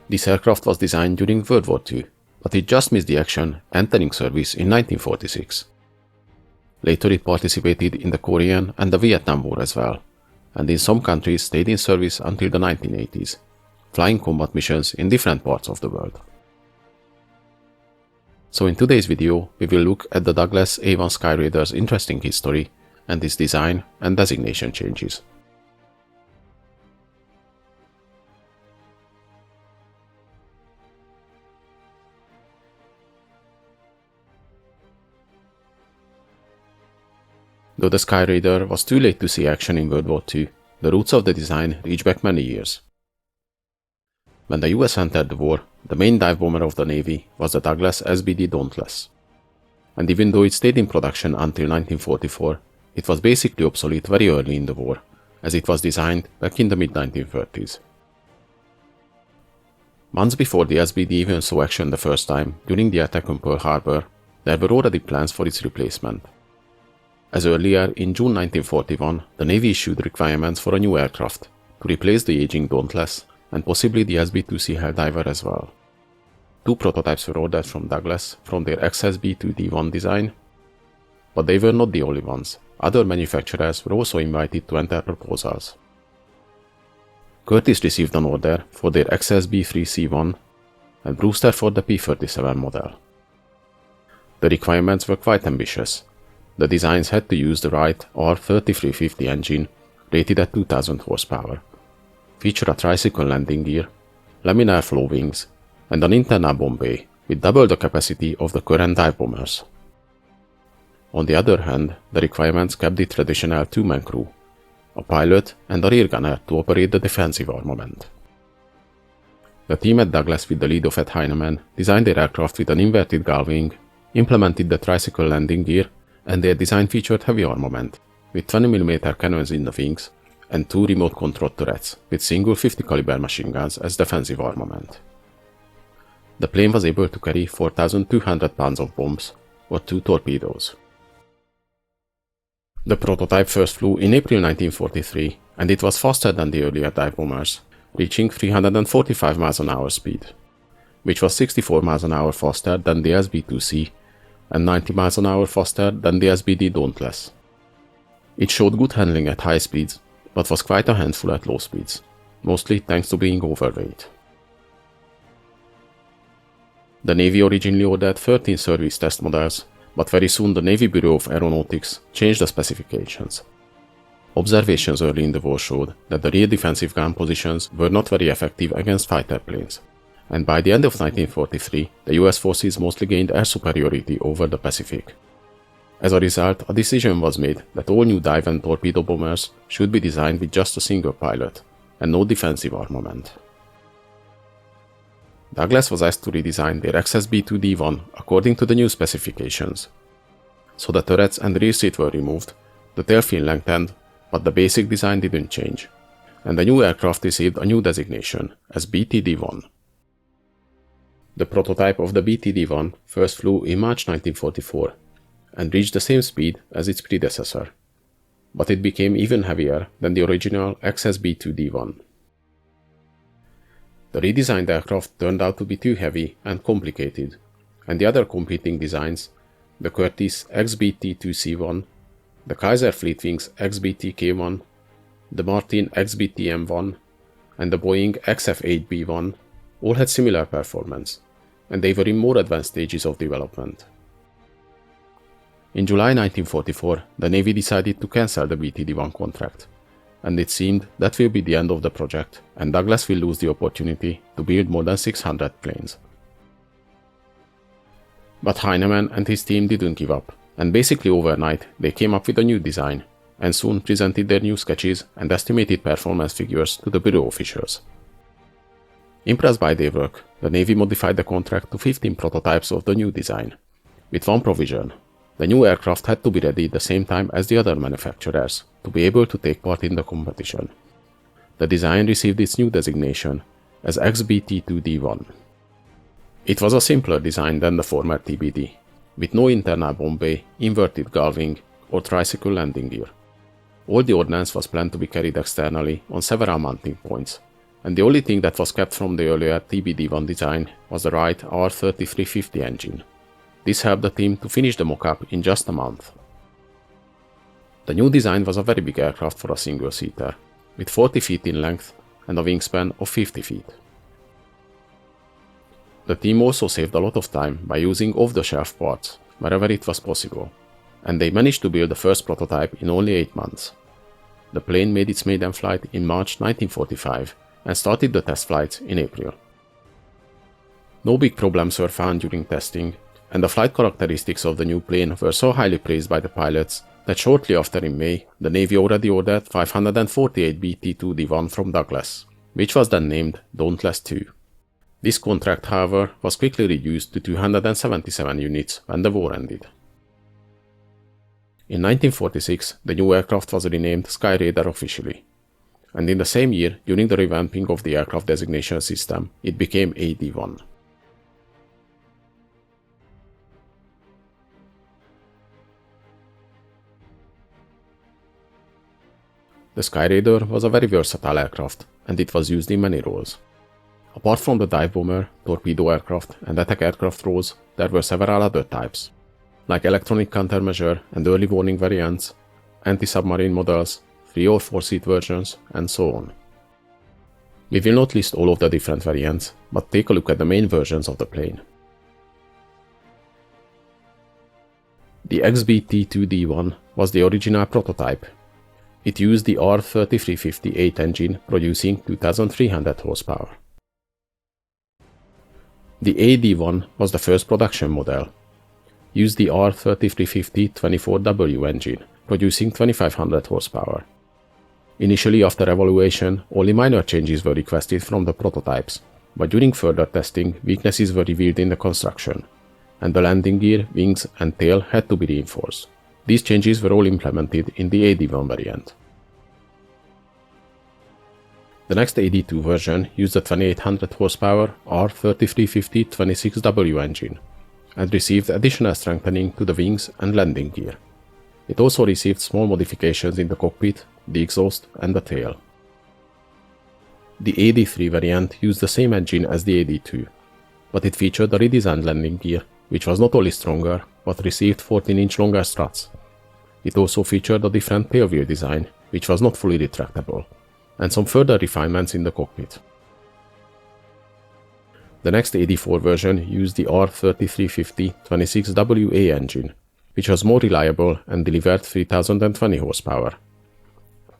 This aircraft was designed during World War II, but it just missed the action, entering service in 1946. Later it participated in the Korean and the Vietnam War as well, and in some countries stayed in service until the 1980s, flying combat missions in different parts of the world. So in today's video, we will look at the Douglas A-1 Skyraider's interesting history and its design and designation changes. Though the Skyraider was too late to see action in World War II, the roots of the design reach back many years. When the US entered the war, the main dive bomber of the Navy was the Douglas SBD Dauntless. And even though it stayed in production until 1944, it was basically obsolete very early in the war, as it was designed back in the mid-1930s. Months before the SBD even saw action the first time, during the attack on Pearl Harbor, there were already plans for its replacement. As earlier, in June 1941, the Navy issued requirements for a new aircraft to replace the aging Dauntless and possibly the SB-2C Helldiver as well. Two prototypes were ordered from Douglas from their XSB-2D1 design, but they were not the only ones. Other manufacturers were also invited to enter proposals. Curtiss received an order for their XSB-3C1 and Brewster for the P-37 model. The requirements were quite ambitious. The designs had to use the Wright R3350 engine, rated at 2000 horsepower, feature a tricycle landing gear, laminar flow wings, and an internal bomb bay with double the capacity of the current dive bombers. On the other hand, the requirements kept the traditional two-man crew, a pilot and a rear gunner to operate the defensive armament. The team at Douglas, with the lead of Ed Heinemann, designed their aircraft with an inverted gull wing, implemented the tricycle landing gear, and their design featured heavy armament, with 20mm cannons in the wings, and two remote-controlled turrets, with single 50-caliber machine guns as defensive armament. The plane was able to carry 4,200 pounds of bombs, or 2 torpedoes. The prototype first flew in April 1943, and it was faster than the earlier dive bombers, reaching 345 miles an hour speed, which was 64 miles an hour faster than the SB-2C, and 90 miles an hour faster than the SBD Dauntless. It showed good handling at high speeds, but was quite a handful at low speeds, mostly thanks to being overweight. The Navy originally ordered 13 service test models, but very soon the Navy Bureau of Aeronautics changed the specifications. Observations early in the war showed that the rear defensive gun positions were not very effective against fighter planes, and by the end of 1943, the US forces mostly gained air superiority over the Pacific. As a result, a decision was made that all new dive and torpedo bombers should be designed with just a single pilot, and no defensive armament. Douglas was asked to redesign their XSB-2D1 according to the new specifications. So the turrets and rear seat were removed, the tail fin lengthened, but the basic design didn't change, and the new aircraft received a new designation as BTD-1. The prototype of the BTD-1 first flew in March 1944 and reached the same speed as its predecessor, but it became even heavier than the original XSB-2D1. The redesigned aircraft turned out to be too heavy and complicated, and the other competing designs, the Curtiss XBT-2C1, the Kaiser Fleetwings XBT-K1, the Martin XBT-M1, and the Boeing XF-8B1, all had similar performance, and they were in more advanced stages of development. In July 1944, the Navy decided to cancel the BTD-1 contract, and it seemed that will be the end of the project, and Douglas will lose the opportunity to build more than 600 planes. But Heinemann and his team didn't give up, and basically overnight they came up with a new design, and soon presented their new sketches and estimated performance figures to the Bureau officials. Impressed by their work, the Navy modified the contract to 15 prototypes of the new design, with one provision: the new aircraft had to be ready at the same time as the other manufacturers to be able to take part in the competition. The design received its new designation as XBT-2D1. It was a simpler design than the former TBD, with no internal bomb bay, inverted gull wing, or tricycle landing gear. All the ordnance was planned to be carried externally on several mounting points, and the only thing that was kept from the earlier TBD-1 design was the Wright R3350 engine. This helped the team to finish the mock-up in just a month. The new design was a very big aircraft for a single-seater, with 40 feet in length and a wingspan of 50 feet. The team also saved a lot of time by using off-the-shelf parts wherever it was possible, and they managed to build the first prototype in only 8 months. The plane made its maiden flight in March 1945 and started the test flights in April. No big problems were found during testing, and the flight characteristics of the new plane were so highly praised by the pilots that shortly after in May, the Navy already ordered 548 BT-2D1 from Douglas, which was then named Dauntless II. This contract, however, was quickly reduced to 277 units when the war ended. In 1946, the new aircraft was renamed Skyraider officially, and in the same year, during the revamping of the aircraft designation system, it became AD-1. The Skyraider was a very versatile aircraft, and it was used in many roles. Apart from the dive bomber, torpedo aircraft, and attack aircraft roles, there were several other types, like electronic countermeasure and early warning variants, anti-submarine models, 3 or 4 seat versions, and so on. We will not list all of the different variants, but take a look at the main versions of the plane. The XBT-2D1 was the original prototype. It used the R3350-8 engine, producing 2,300 horsepower. The AD-1 was the first production model. Used the R3350-24W engine, producing 2,500 horsepower. Initially, after evaluation, only minor changes were requested from the prototypes, but during further testing, weaknesses were revealed in the construction, and the landing gear, wings, and tail had to be reinforced. These changes were all implemented in the AD-1 variant. The next AD-2 version used the 2,800 horsepower R3350-26W engine, and received additional strengthening to the wings and landing gear. It also received small modifications in the cockpit, the exhaust, and the tail. The AD-3 variant used the same engine as the AD-2, but it featured a redesigned landing gear, which was not only stronger, but received 14-inch longer struts. It also featured a different tailwheel design, which was not fully retractable, and some further refinements in the cockpit. The next AD-4 version used the R3350-26WA engine, which was more reliable and delivered 3,020 horsepower.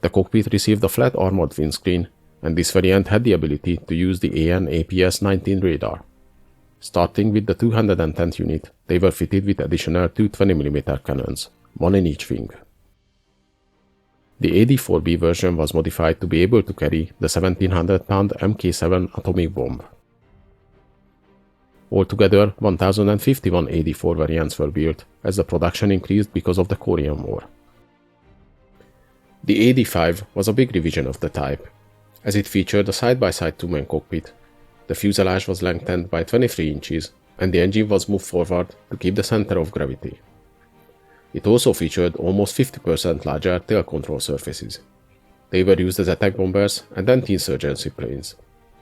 The cockpit received a flat armored windscreen, and this variant had the ability to use the AN/APS-19 radar. Starting with the 210th unit, they were fitted with additional 2 20mm cannons, one in each wing. The AD-4B version was modified to be able to carry the 1,700-pound Mk7 atomic bomb. Altogether, 1,051 AD-4 variants were built, as the production increased because of the Korean War. The AD-5 was a big revision of the type, as it featured a side-by-side 2-man cockpit. The fuselage was lengthened by 23 inches, and the engine was moved forward to keep the center of gravity. It also featured almost 50% larger tail control surfaces. They were used as attack bombers and anti-insurgency planes.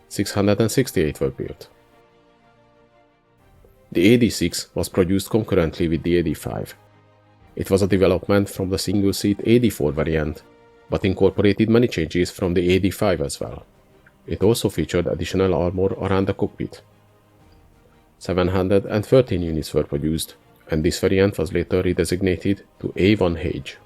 668 were built. The AD-6 was produced concurrently with the AD-5. It was a development from the single-seat AD-4 variant, but incorporated many changes from the AD-5 as well. It also featured additional armor around the cockpit. 713 units were produced, and this variant was later redesignated to A1H.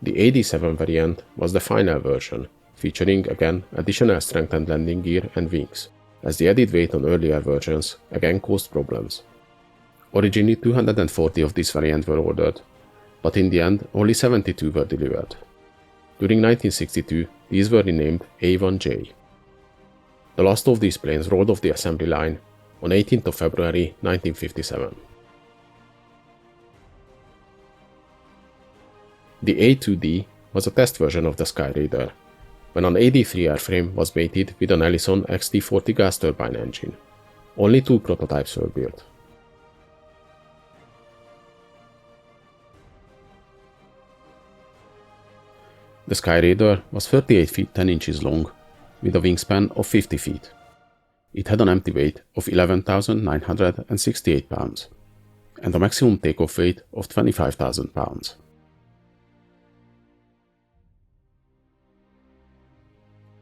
The AD-7 variant was the final version, featuring again additional strengthened landing gear and wings, as the added weight on earlier versions again caused problems. Originally 240 of this variant were ordered, but in the end only 72 were delivered. During 1962, these were renamed A1J. The last of these planes rolled off the assembly line on 18th of February 1957. The A2D was a test version of the Skyraider, when an AD-3 airframe was mated with an Ellison XT-40 gas turbine engine. Only 2 prototypes were built. The Skyraider was 38 feet 10 inches long, with a wingspan of 50 feet. It had an empty weight of 11,968 pounds, and a maximum takeoff weight of 25,000 pounds.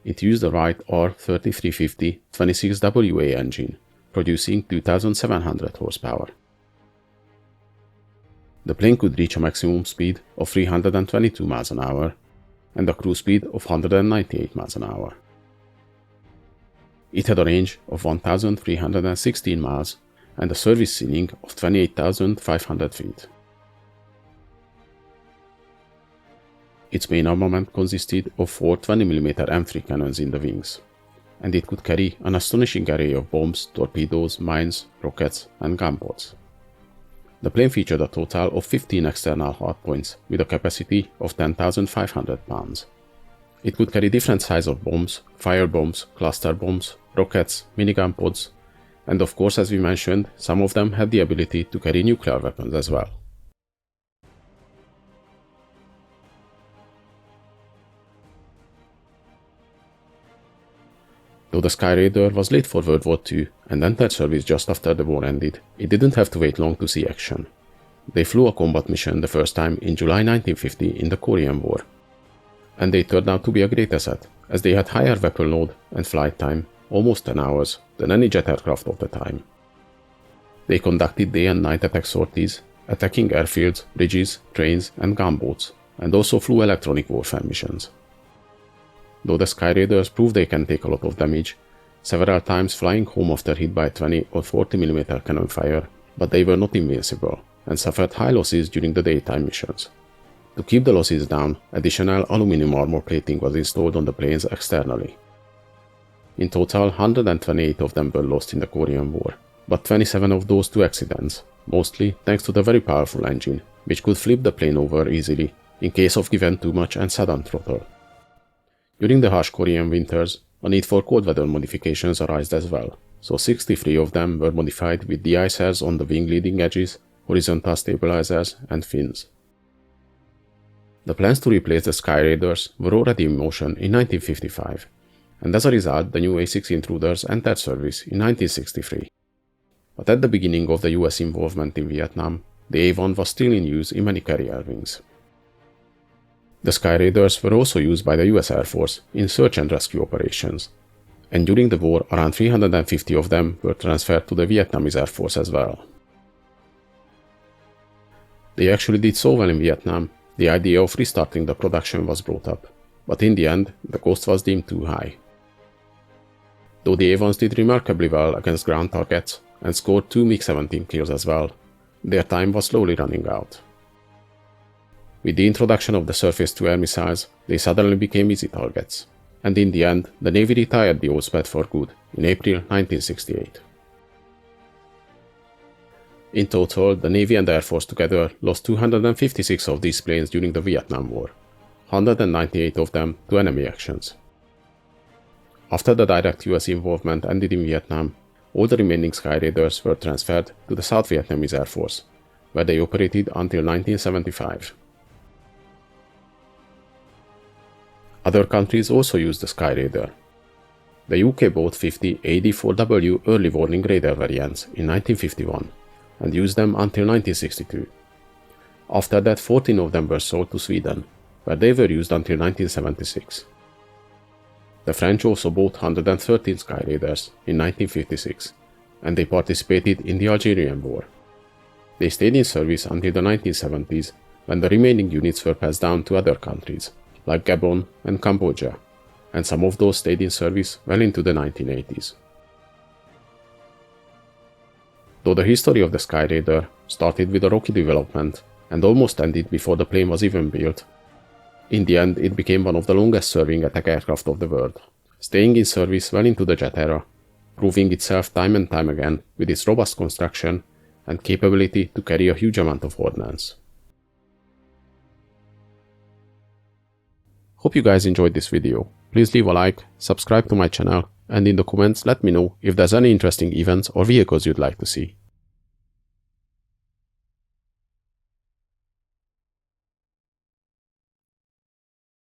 It used a Wright R3350 26WA engine, producing 2,700 horsepower. The plane could reach a maximum speed of 322 miles an hour and a cruise speed of 198 miles an hour. It had a range of 1,316 miles and a service ceiling of 28,500 feet. Its main armament consisted of 4 20mm M3 cannons in the wings, and it could carry an astonishing array of bombs, torpedoes, mines, rockets, and gunboats. The plane featured a total of 15 external hardpoints with a capacity of 10,500 pounds. It could carry different sizes of bombs, firebombs, cluster bombs, rockets, minigun pods, and of course, as we mentioned, some of them had the ability to carry nuclear weapons as well. Though the Skyraider was late for World War II and entered service just after the war ended, it didn't have to wait long to see action. They flew a combat mission the first time in July 1950 in the Korean War, and they turned out to be a great asset, as they had higher weapon load and flight time, almost 10 hours, than any jet aircraft of the time. They conducted day and night attack sorties, attacking airfields, bridges, trains, and gunboats, and also flew electronic warfare missions. Though the Skyraiders proved they can take a lot of damage, several times flying home after hit by 20 or 40mm cannon fire, but they were not invincible, and suffered high losses during the daytime missions. To keep the losses down, additional aluminum armor plating was installed on the planes externally. In total, 128 of them were lost in the Korean War, but 27 of those to accidents, mostly thanks to the very powerful engine, which could flip the plane over easily in case of given too much and sudden throttle. During the harsh Korean winters, a need for cold weather modifications arose as well, so 63 of them were modified with de-icers on the wing leading edges, horizontal stabilizers, and fins. The plans to replace the Skyraiders were already in motion in 1955, and as a result the new A6 intruders entered service in 1963. But at the beginning of the US involvement in Vietnam, the A-1 was still in use in many carrier wings. The Skyraiders were also used by the US Air Force in search and rescue operations, and during the war around 350 of them were transferred to the Vietnamese Air Force as well. They actually did so well in Vietnam, the idea of restarting the production was brought up, but in the end the cost was deemed too high. Though the A-1s did remarkably well against ground targets and scored 2 MiG-17 kills as well, their time was slowly running out. With the introduction of the surface-to-air missiles, they suddenly became easy targets, and in the end, the Navy retired the old Spad for good in April 1968. In total, the Navy and Air Force together lost 256 of these planes during the Vietnam War, 198 of them to enemy actions. After the direct US involvement ended in Vietnam, all the remaining Skyraiders were transferred to the South Vietnamese Air Force, where they operated until 1975. Other countries also used the Skyraider. The UK bought 50 AD4W early warning radar variants in 1951 and used them until 1962. After that, 14 of them were sold to Sweden, where they were used until 1976. The French also bought 113 Skyraiders in 1956, and they participated in the Algerian War. They stayed in service until the 1970s, when the remaining units were passed down to other countries, like Gabon and Cambodia, and some of those stayed in service well into the 1980s. Though the history of the Skyraider started with a rocky development and almost ended before the plane was even built, in the end it became one of the longest serving attack aircraft of the world, staying in service well into the jet era, proving itself time and time again with its robust construction and capability to carry a huge amount of ordnance. Hope you guys enjoyed this video. Please leave a like, subscribe to my channel, and in the comments let me know if there's any interesting events or vehicles you'd like to see.